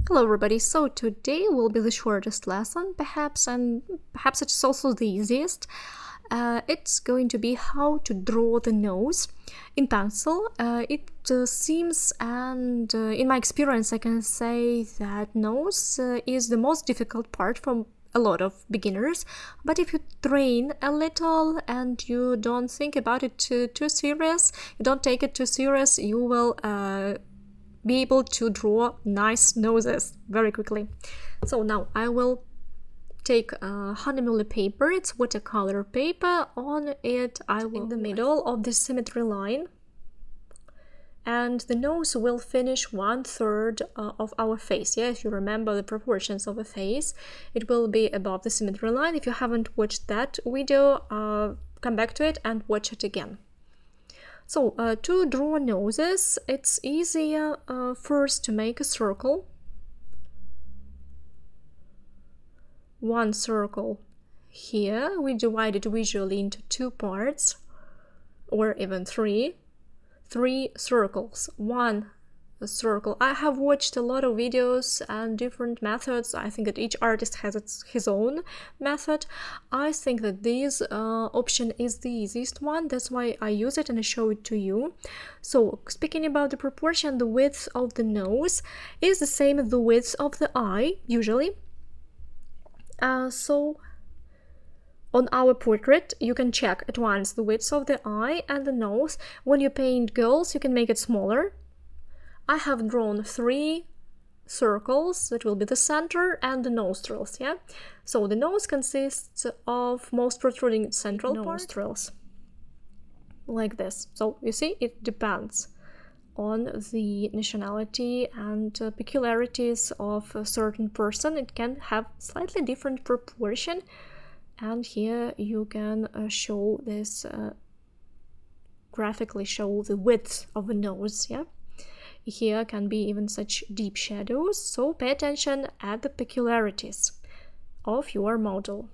Hello everybody, so today will be the shortest lesson perhaps, and perhaps it's also the easiest. It's going to be how to draw the nose in pencil. It seems, and in my experience I can say that nose is the most difficult part for a lot of beginners, but if you train a little and you don't think about it too serious, you don't take it too serious, you will be able to draw nice noses very quickly. So now I will take 100 ml paper, it's watercolor paper. On it I will in the middle of the symmetry line, and the nose will finish 1/3 of our face. Yeah, if you remember the proportions of a face, it will be above the symmetry line. If you haven't watched that video, come back to it and watch it again. So to draw noses, it's easier first to make a circle. One circle here. We divide it visually into two parts, or even three circles. One circle. I have watched a lot of videos and different methods. I think that each artist has his own method. I think that this option is the easiest one. That's why I use it and I show it to you. So speaking about the proportion, the width of the nose is the same as the width of the eye usually. So on our portrait you can check at once the width of the eye and the nose. When you paint girls you can make it smaller. I have drawn 3 circles that will be the center and the nostrils, yeah? So the nose consists of most protruding central nostrils, like this. So you see, it depends on the nationality and peculiarities of a certain person. It can have slightly different proportion, and here you can show this, graphically show the width of a nose, yeah? Here can be even such deep shadows, so pay attention at the peculiarities of your model.